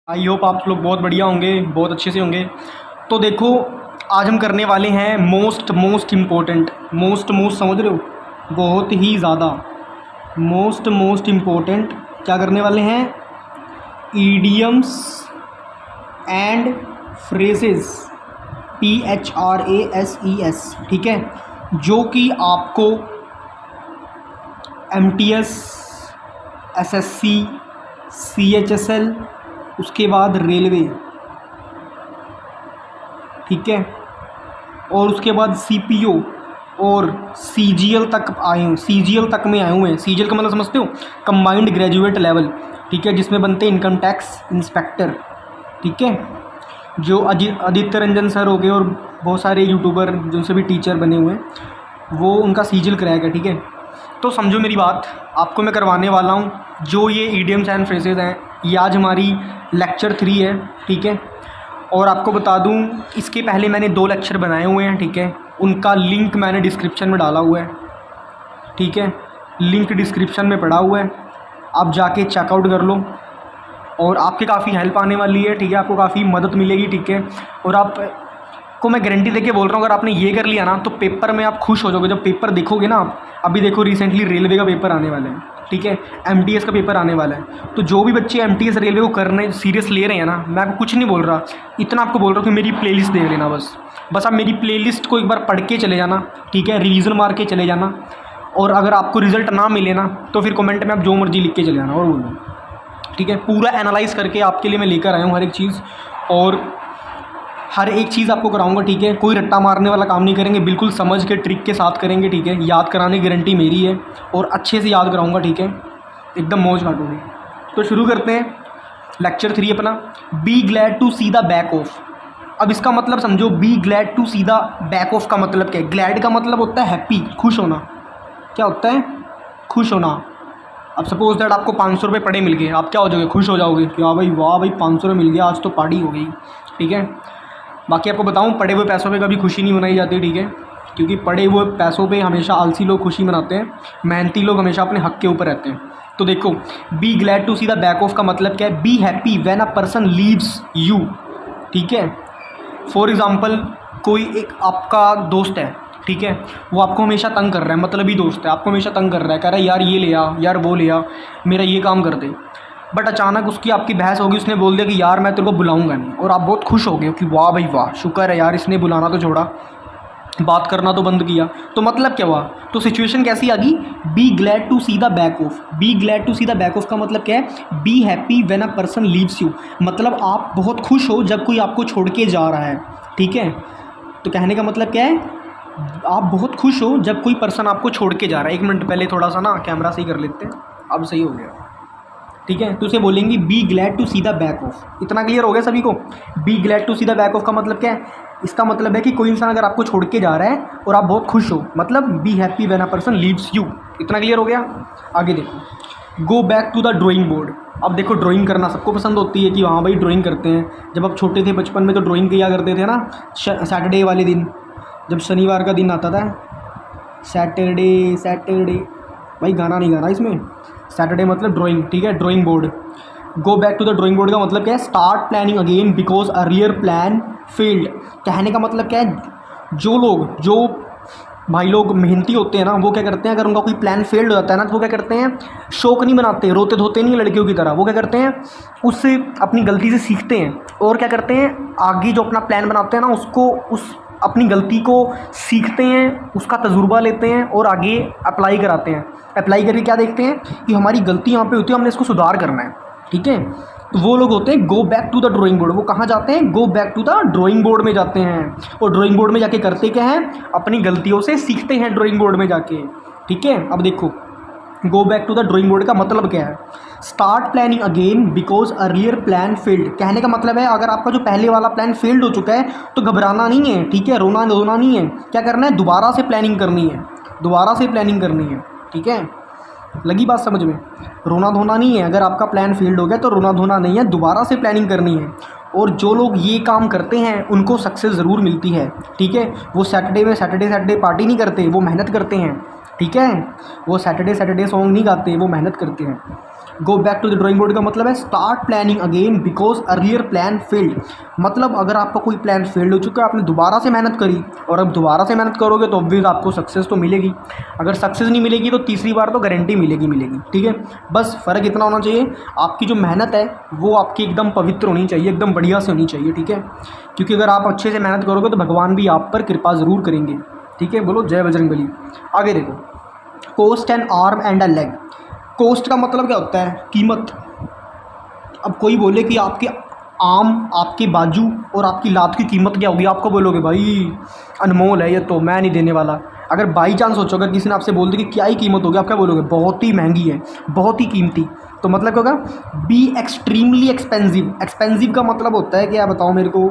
I hope आप लोग बहुत बढ़िया होंगे, बहुत अच्छे से होंगे। तो देखो, आज हम करने वाले हैं मोस्ट इम्पोर्टेंट। मोस्ट समझ रहे हो, बहुत ही ज़्यादा मोस्ट इम्पोर्टेंट। क्या करने वाले हैं? ईडियम्स एंड फ्रेजेस, PHRASES, ठीक है। जो कि आपको MTS, SSC, CHSL, उसके बाद रेलवे, ठीक है, और उसके बाद CPO और CGL तक आए हुए, CGL तक में आए हुए हैं। CGL का मतलब समझते हो? कंबाइंड ग्रेजुएट लेवल, ठीक है, जिसमें बनते हैं इनकम टैक्स इंस्पेक्टर, ठीक है। जो आदित्य रंजन सर हो गए और बहुत सारे यूट्यूबर जिनसे भी टीचर बने हुए हैं, वो उनका CGL क्रैक है, ठीक है। तो समझो मेरी बात, आपको मैं करवाने वाला हूँ जो ये ईडियम्स एंड फ्रेजेस हैं। ये आज हमारी लेक्चर 3 है, ठीक है। और आपको बता दूं, इसके पहले मैंने 2 लेक्चर बनाए हुए हैं, ठीक है। उनका लिंक मैंने डिस्क्रिप्शन में डाला हुआ है, ठीक है। लिंक डिस्क्रिप्शन में पड़ा हुआ है, आप जाके चेकआउट कर लो। और आपके काफ़ी हेल्प आने वाली है, ठीक है, आपको काफ़ी मदद मिलेगी, ठीक है। और आपको मैं गारंटी देके बोल रहा हूँ, अगर आपने ये कर लिया ना तो पेपर में आप खुश हो जाओगे। जब पेपर देखोगे ना आप, अभी देखो रिसेंटली रेलवे का पेपर आने वाला है, ठीक है, MTS का पेपर आने वाला है। तो जो भी बच्चे MTS रेलवे को करने सीरियस ले रहे हैं ना, मैं आपको कुछ नहीं बोल रहा, इतना आपको बोल रहा हूँ कि मेरी प्लेलिस्ट देख लेना। बस आप मेरी प्लेलिस्ट को एक बार पढ़ के चले जाना, ठीक है, रिवीजन मार के चले जाना। और अगर आपको रिजल्ट ना मिले ना तो फिर कमेंट में आप जो मर्जी लिख के चले जाना और बोलो, ठीक है। पूरा एनालाइज करके आपके लिए मैं लेकर आया हूँ हर एक चीज़, और हर एक चीज़ आपको कराऊंगा, ठीक है। कोई रट्टा मारने वाला काम नहीं करेंगे, बिल्कुल समझ के ट्रिक के साथ करेंगे, ठीक है। याद कराने की गारंटी मेरी है और अच्छे से याद कराऊंगा, ठीक है, एकदम मौज काटोगे। तो शुरू करते हैं लेक्चर 3 अपना, be glad to see the back of. अब इसका मतलब समझो, be glad to see the back of का मतलब क्या है? ग्लैड का मतलब होता है हैप्पी, खुश होना। क्या होता है? खुश होना। अब सपोज दैट आपको 500 रुपये पड़े मिल गए, आप क्या हो जाओगे? खुश हो जाओगे कि हाँ भाई, वाह भाई, 500 रुपये मिल गया, आज तो पार्टी हो गई, ठीक है। बाकी आपको बताऊं, पड़े हुए पैसों पे कभी खुशी नहीं मनाई जाती, ठीक है, क्योंकि पड़े हुए पैसों पे हमेशा आलसी लोग खुशी मनाते हैं, मेहनती लोग हमेशा अपने हक के ऊपर रहते हैं। तो देखो, be glad to see the back of का मतलब क्या है? Be happy when a person leaves you, ठीक है। फॉर एग्ज़ाम्पल, कोई एक आपका दोस्त है, ठीक है, वो आपको हमेशा तंग कर रहा है, मतलब ही दोस्त है, आपको हमेशा तंग कर रहा है, कह रहा है यार ये ले आ, यार वो ले आ, मेरा ये काम कर दे। बट अचानक उसकी आपकी बहस होगी, उसने बोल दिया कि यार मैं तेरे को बुलाऊंगा नहीं, और आप बहुत खुश हो गए कि वाह भाई वाह, शुक्र है यार, इसने बुलाना तो छोड़ा, बात करना तो बंद किया। तो मतलब क्या हुआ? तो सिचुएशन कैसी आ गई? Be glad to see the back of. Be glad to see the back of का मतलब क्या है? Be happy when a person leaves you, मतलब आप बहुत खुश हो जब कोई आपको छोड़ के जा रहा है, ठीक है। तो कहने का मतलब क्या है? आप बहुत खुश हो जब कोई पर्सन आपको छोड़ के जा रहा है। 1 मिनट पहले थोड़ा सा ना कैमरा सही कर लेते हैं, अब सही हो गया, ठीक है। तो उसे बोलेंगे be glad to see the back of. इतना क्लियर हो गया सभी को? Be glad to see the back of का मतलब क्या है? इसका मतलब है कि कोई इंसान अगर आपको छोड़ के जा रहा है और आप बहुत खुश हो, मतलब be happy when a person leaves you. इतना क्लियर हो गया? आगे देखो, go back to the drawing board. अब देखो, ड्राइंग करना सबको पसंद होती है कि हाँ भाई ड्राइंग करते हैं। जब आप छोटे थे बचपन में तो ड्राइंग किया करते थे ना, सैटरडे वाले दिन, जब शनिवार का दिन आता था, सैटरडे भाई, गाना नहीं गाना इसमें, सैटरडे मतलब ड्राइंग, ठीक है, drawing board. Go back to the drawing board का मतलब क्या है? Start planning again because earlier plan failed. कहने का मतलब क्या है? जो भाई लोग मेहनती होते हैं ना, वो क्या करते हैं, अगर उनका कोई प्लान फेल्ड हो जाता है ना, तो वो क्या करते हैं? शोक नहीं मनाते, रोते धोते नहीं लड़कियों की तरह। वो क्या करते हैं? उससे अपनी गलती से सीखते हैं, और क्या करते हैं, आगे जो अपना प्लान बनाते हैं ना, उसको उस अपनी गलती को सीखते हैं, उसका तजुर्बा लेते हैं और आगे अप्लाई कराते हैं। अप्लाई करके क्या देखते हैं कि हमारी गलती यहाँ पे होती है, हमने इसको सुधार करना है, ठीक है। तो वो लोग होते हैं go back to the drawing board. वो कहाँ जाते हैं? Go back to the drawing board में जाते हैं। और ड्राइंग बोर्ड में जाके करते क्या हैं? अपनी गलतियों से सीखते हैं ड्राइंग बोर्ड में जाके, ठीक है। अब देखो, go back to the drawing board का मतलब क्या है? Start planning again because earlier plan failed. कहने का मतलब है, अगर आपका जो पहले वाला प्लान फेल्ड हो चुका है तो घबराना नहीं है, ठीक है, रोना धोना नहीं है। क्या करना है? दोबारा से प्लानिंग करनी है, दोबारा से प्लानिंग करनी है, ठीक है। लगी बात समझ में? रोना धोना नहीं है, अगर आपका प्लान फेल्ड हो गया तो रोना धोना नहीं है, दोबारा से प्लानिंग करनी है। और जो लोग ये काम करते हैं उनको सक्सेस ज़रूर मिलती है, ठीक है। वो सैटरडे में सैटरडे पार्टी नहीं करते, वो मेहनत करते हैं, ठीक है। वो सैटरडे सॉन्ग नहीं गाते, वो मेहनत करते हैं। Go back to the drawing board का मतलब है start planning again because earlier plan failed. मतलब अगर आपका कोई प्लान फेल्ड हो चुका है, आपने दोबारा से मेहनत करी और अब दोबारा से मेहनत करोगे तो ऑब्वियस आपको सक्सेस तो मिलेगी। अगर सक्सेस नहीं मिलेगी तो तीसरी बार तो गारंटी मिलेगी। ठीक है, बस फ़र्क इतना होना चाहिए, आपकी जो मेहनत है वो आपकी एकदम पवित्र होनी चाहिए, एकदम बढ़िया से होनी चाहिए। ठीक है, क्योंकि अगर आप अच्छे से मेहनत करोगे तो भगवान भी आप पर कृपा ज़रूर करेंगे। ठीक है, बोलो जय बजरंगबली। आगे देखो, cost an arm and a leg. Cost का मतलब क्या होता है? कीमत। अब कोई बोले कि आपके आर्म, आपके बाजू और आपकी लात की कीमत क्या होगी, आपको बोलोगे भाई अनमोल है ये तो, मैं नहीं देने वाला। अगर बाई चांस सोचो, अगर किसी ने आपसे बोल दिया कि क्या ही कीमत होगी, आप क्या बोलोगे? बहुत ही महंगी है, बहुत ही कीमती। तो मतलब क्या होगा? Be extremely expensive. एक्सपेंसिव का मतलब होता है क्या, बताओ मेरे को?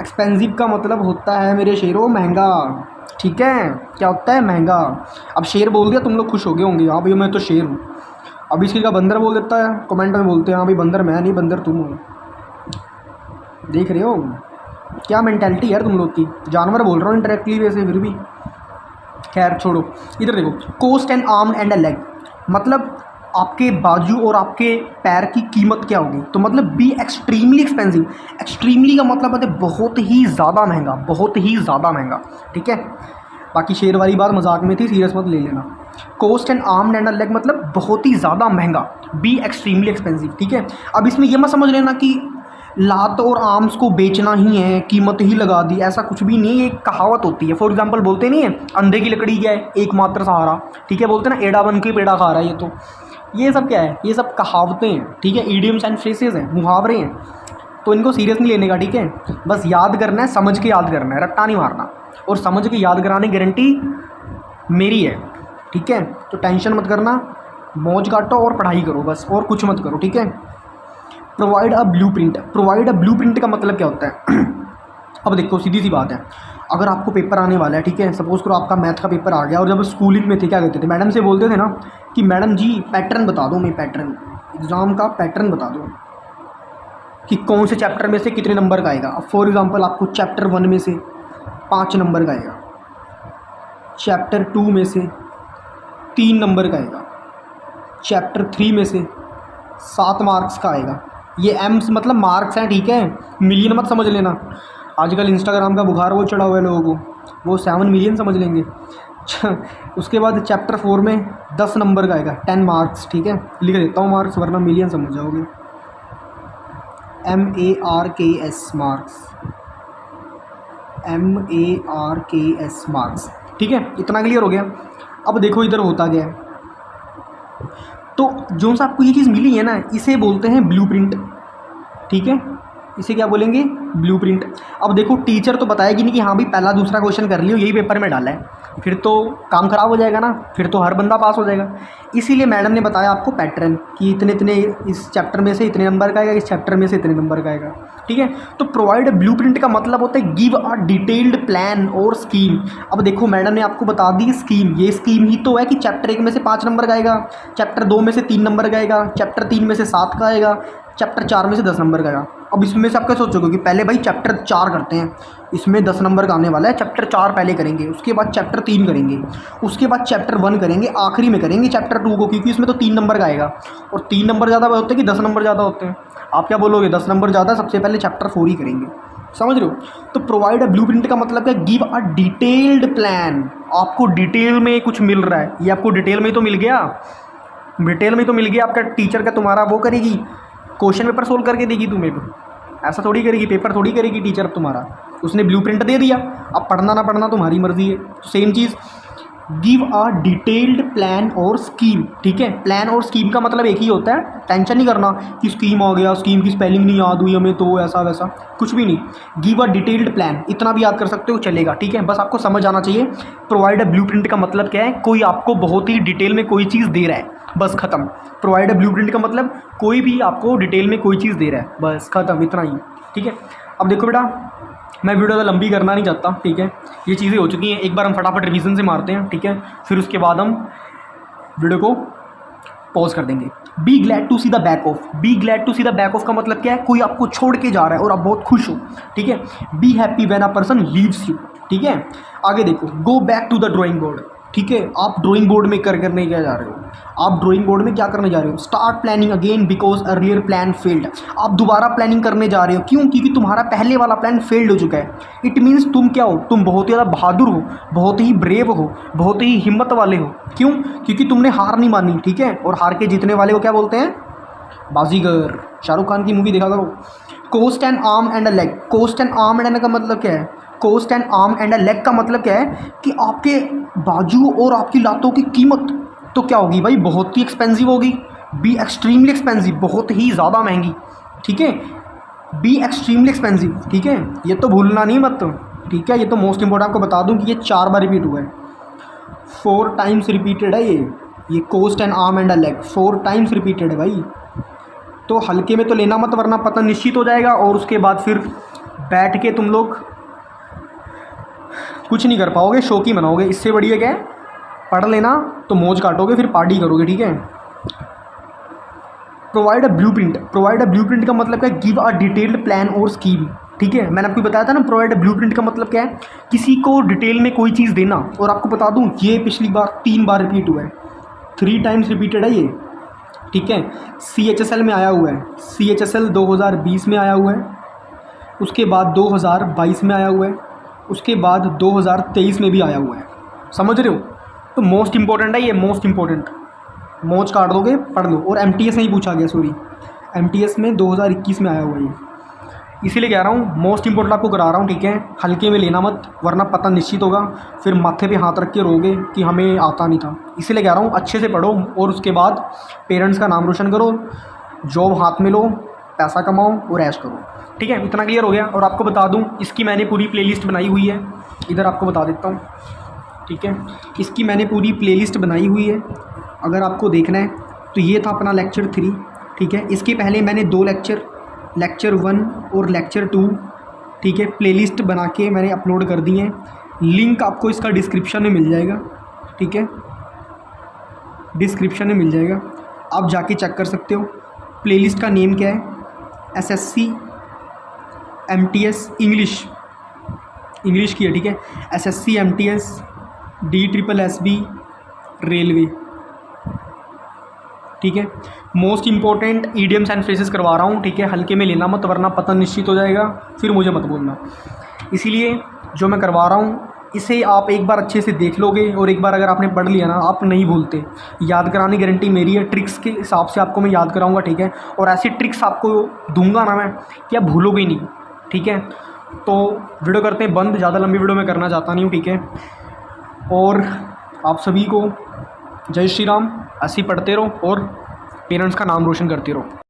एक्सपेंसिव का मतलब होता है मेरे शेरों महंगा। ठीक है, क्या होता है? महंगा। अब शेर बोल दिया, तुम लोग खुश हो गए होंगे, हाँ भाई मैं तो शेर हूँ। अब इसकी का बंदर बोल देता है, कमेंट में बोलते हैं हाँ भाई बंदर मैं नहीं, बंदर तुम हो। देख रहे हो क्या मेंटालिटी यार तुम लोग की? जानवर बोल रहा हूँ इंटरेक्टली वैसे, फिर भी खैर छोड़ो। इधर देखो, cost and arm and a leg, मतलब आपके बाजू और आपके पैर की कीमत क्या होगी? तो मतलब बी एक्सट्रीमली एक्सपेंसिव। एक्सट्रीमली का मतलब होता है बहुत ही ज़्यादा महंगा, बहुत ही ज़्यादा महंगा। ठीक है, बाकी शेर वाली बात मजाक में थी, सीरियस मत ले लेना। Cost and arm and a leg मतलब बहुत ही ज़्यादा महंगा, बी एक्सट्रीमली एक्सपेंसिव। ठीक है, अब इसमें यह मत समझ लेना कि लात और आर्म्स को बेचना ही है, कीमत ही लगा दी, ऐसा कुछ भी नहीं है। ये एक कहावत होती है। फॉर एग्जांपल बोलते नहीं है, अंधे की लकड़ी क्या है? एकमात्र सहारा। ठीक है, बोलते ना एड़ा बन के पेड़ा खा रहा है। ये सब क्या है? ये सब कहावतें हैं। ठीक है, ईडियम्स एंड फ्रेसेस हैं, मुहावरे हैं। तो इनको सीरियस नहीं लेने का। ठीक है, बस याद करना है, समझ के याद करना है, रट्टा नहीं मारना। और समझ के याद कराने की गारंटी मेरी है। ठीक है, तो टेंशन मत करना, मौज काटो और पढ़ाई करो बस, और कुछ मत करो। ठीक है, provide a blueprint. Provide a blueprint का मतलब क्या होता है? अब देखो सीधी सी बात है, अगर आपको पेपर आने वाला है, ठीक है, सपोज करो आपका मैथ का पेपर आ गया, और जब स्कूलिंग में थे क्या कहते थे? मैडम से बोलते थे ना कि मैडम जी पैटर्न बता दो, मैं पैटर्न, एग्ज़ाम का पैटर्न बता दो कि कौन से चैप्टर में से कितने नंबर का आएगा। अब फॉर एग्ज़ाम्पल आपको चैप्टर 1 में से 5 नंबर का आएगा, चैप्टर 2 में से 3 नंबर का आएगा, चैप्टर 3 में से 7 मार्क्स का आएगा। ये एम्स मतलब मार्क्स हैं। ठीक है, मिलियन मत समझ लेना। आजकल इंस्टाग्राम का बुखार वो चढ़ा हुआ है लोगों को, वो 7 मिलियन समझ लेंगे। उसके बाद चैप्टर 4 में 10 नंबर का आएगा, 10 मार्क्स। ठीक है, लिख देता हूँ मार्क्स, वरना मिलियन समझ जाओगे। MARKS marks, MARKS marks. ठीक है, इतना क्लियर हो गया। अब देखो इधर होता गया है, तो जो सा आपको ये चीज़ मिली है ना, इसे बोलते हैं ब्लूप्रिंट। ठीक है, इसे क्या बोलेंगे? ब्लूप्रिंट। अब देखो टीचर तो बताएगी नहीं कि हाँ भाई पहला दूसरा क्वेश्चन कर लियो, यही पेपर में डाला है, फिर तो काम खराब हो जाएगा ना, फिर तो हर बंदा पास हो जाएगा। इसीलिए मैडम ने बताया आपको पैटर्न कि इतने इतने इस चैप्टर में से इतने नंबर का आएगा, इस चैप्टर में से इतने नंबर का आएगा। ठीक है, तो प्रोवाइड ब्लूप्रिंट का मतलब होता है गिव अ डिटेल्ड प्लान और स्कीम। अब देखो मैडम ने आपको बता दी स्कीम, ये स्कीम ही तो है कि चैप्टर 1 में से 5 नंबर का आएगा, चैप्टर 2 में से 3 नंबर का आएगा, चैप्टर 3 में से 7 का आएगा, चैप्टर 4 में से 10 नंबर का आएगा। अब इसमें से आप क्या सोचोगे कि पहले भाई चैप्टर 4 करते हैं, इसमें 10 नंबर का आने वाला है, चैप्टर 4 पहले करेंगे, उसके बाद चैप्टर 3 करेंगे, उसके बाद चैप्टर 1 करेंगे, आखिरी में करेंगे चैप्टर 2 को, क्योंकि इसमें तो 3 नंबर का आएगा। और 3 नंबर ज़्यादा होते हैं कि 10 नंबर ज़्यादा होते हैं? आप क्या बोलोगे? 10 नंबर ज़्यादा, सबसे पहले चैप्टर 4 ही करेंगे। समझ रहे हो? तो प्रोवाइड अ ब्लूप्रिंट का मतलब है गिव अ डिटेल्ड प्लान। आपको डिटेल में कुछ मिल रहा है, ये आपको डिटेल में ही तो मिल गया, डिटेल में तो मिल गया। आपका टीचर का तुम्हारा वो करेगी, क्वेश्चन पेपर सोल्व करके देगी तुम्हें, ऐसा थोड़ी करेगी, पेपर थोड़ी करेगी टीचर तुम्हारा। उसने ब्लूप्रिंट दे दिया, अब पढ़ना ना पढ़ना तुम्हारी मर्जी है। Same cheese, give a detailed plan और स्कीम। ठीक है, प्लान और स्कीम का मतलब एक ही होता है, टेंशन नहीं करना कि स्कीम आ गया, स्कीम की स्पेलिंग नहीं याद हुई हमें तो ऐसा वैसा, कुछ भी नहीं। गिव अ डिटेल्ड प्लान, इतना भी याद कर सकते हो चलेगा। ठीक है, बस आपको समझ आना चाहिए प्रोवाइड अ ब्लूप्रिंट का मतलब क्या है। कोई आपको बहुत ही डिटेल में कोई चीज़ दे रहा है, बस ख़त्म। प्रोवाइड अ ब्लूप्रिंट का मतलब कोई भी आपको डिटेल में कोई चीज़ दे रहा है, बस ख़त्म, इतना ही। ठीक है, अब देखो बेटा, मैं वीडियो ज़्यादा लंबी करना नहीं चाहता। ठीक है, ये चीज़ें हो चुकी हैं, एक बार हम फटाफट रिवीजन से मारते हैं। ठीक है, फिर उसके बाद हम वीडियो को पॉज कर देंगे। Be glad to see the back of. Be glad to see the back of का मतलब क्या है? कोई आपको छोड़ के जा रहा है और आप बहुत खुश हो। ठीक है, be happy when a person leaves you. ठीक है, आगे देखो, go back to the drawing board. ठीक है, आप ड्राइंग बोर्ड में करने क्या जा रहे हो, आप ड्राइंग बोर्ड में क्या करने जा रहे हो, start planning again because earlier plan failed. आप दोबारा प्लानिंग करने जा रहे हो, क्यों? क्योंकि तुम्हारा पहले वाला प्लान फेल्ड हो चुका है। इट मीन्स तुम क्या हो, तुम बहुत ही ज़्यादा बहादुर हो, बहुत ही ब्रेव हो, बहुत ही हिम्मत वाले हो। क्यों? क्योंकि तुमने हार नहीं मानी, ठीक है। और हार के जीतने वाले को क्या बोलते हैं? बाजीगर। शाहरुख खान की मूवी देखा करो। Cost and arm and a leg. Cost and arm and का मतलब क्या है? Cost and arm and a leg का मतलब क्या है कि आपके बाजू और आपकी लातों की कीमत तो क्या होगी भाई? बहुत ही एक्सपेंसिव होगी। बी एक्सट्रीमली एक्सपेंसिव, बहुत ही ज़्यादा महंगी, ठीक है। बी एक्सट्रीमली एक्सपेंसिव, ठीक है, ये तो भूलना नहीं मत, ठीक है। ये तो मोस्ट इंपॉर्टेंट आपको बता दूं कि ये 4 बार रिपीट हुआ है, 4 टाइम्स रिपीटेड है ये cost and arm and a leg 4 times repeated है भाई। तो हल्के में तो लेना मत, वरना पतन निश्चित हो जाएगा और उसके बाद फिर बैठ के तुम लोग कुछ नहीं कर पाओगे, शौकी बनाओगे। इससे बढ़िया क्या है, पढ़ लेना तो मौज काटोगे, फिर पार्टी करोगे, ठीक है। Provide a blueprint. Provide a blueprint का मतलब क्या है? गिव अ डिटेल्ड प्लान और स्कीम, ठीक है। मैंने आपको बताया था ना, प्रोवाइड अ ब्लूप्रिंट का मतलब क्या है? किसी को डिटेल में कोई चीज़ देना। और आपको बता दूं, ये पिछली बार 3 बार रिपीट हुआ है, 3 टाइम्स रिपीटेड है ये, ठीक है। CHSL में आया हुआ है, CHSL 2020 में आया हुआ है, उसके बाद 2022 में आया हुआ है, उसके बाद 2023 में भी आया हुआ है, समझ रहे हो। तो मोस्ट इंपॉर्टेंट है ये, मोस्ट इंपॉर्टेंट। मौज काट दोगे, पढ़ लो। और MTS में ही पूछा गया, सॉरी, MTS में 2021 में आया हुआ है ये, इसीलिए कह रहा हूँ मोस्ट इंपॉर्टेंट आपको करा रहा हूँ, ठीक है। हल्के में लेना मत, वरना पता निश्चित होगा, फिर माथे पे हाथ रख के रोगे कि हमें आता नहीं था। इसीलिए कह रहा हूँ अच्छे से पढ़ो और उसके बाद पेरेंट्स का नाम रोशन करो, जॉब हाथ में लो, पैसा कमाओ और ऐश करो, ठीक है। इतना क्लियर हो गया। और आपको बता दूँ, इसकी मैंने पूरी प्लेलिस्ट बनाई हुई है, इधर आपको बता देता हूँ, ठीक है। इसकी मैंने पूरी प्लेलिस्ट बनाई हुई है, अगर आपको देखना है तो। ये था अपना लेक्चर 3, ठीक है। इसके पहले मैंने 2 लेक्चर 1 और लेक्चर 2, ठीक है, प्लेलिस्ट बना के मैंने अपलोड कर दी हैं। लिंक आपको इसका डिस्क्रिप्शन में मिल जाएगा, ठीक है, डिस्क्रिप्शन में मिल जाएगा, आप जाके चेक कर सकते हो। प्लेलिस्ट का नेम क्या है? SSC MTS इंग्लिश की है, ठीक है। SSC MTS DSSB रेलवे, ठीक है। Most important idioms and phrases करवा रहा हूँ, ठीक है। हल्के में लेना मत, वरना पतन निश्चित हो जाएगा, फिर मुझे मत बोलना। इसीलिए जो मैं करवा रहा हूँ, इसे आप एक बार अच्छे से देख लोगे और एक बार अगर आपने पढ़ लिया ना, आप नहीं भूलते। याद कराने की गारंटी मेरी है, ट्रिक्स के हिसाब से आपको मैं याद कराऊँगा, ठीक है। और ऐसी ट्रिक्स आपको दूंगा ना मैं कि आप भूलोगे नहीं, ठीक है। तो वीडियो करते हैं बंद, ज़्यादा लंबी वीडियो मैं करना चाहता नहीं हूँ, ठीक है। और आप सभी को जय श्री राम। ऐसे ही पढ़ते रहो और पेरेंट्स का नाम रोशन करते रहो।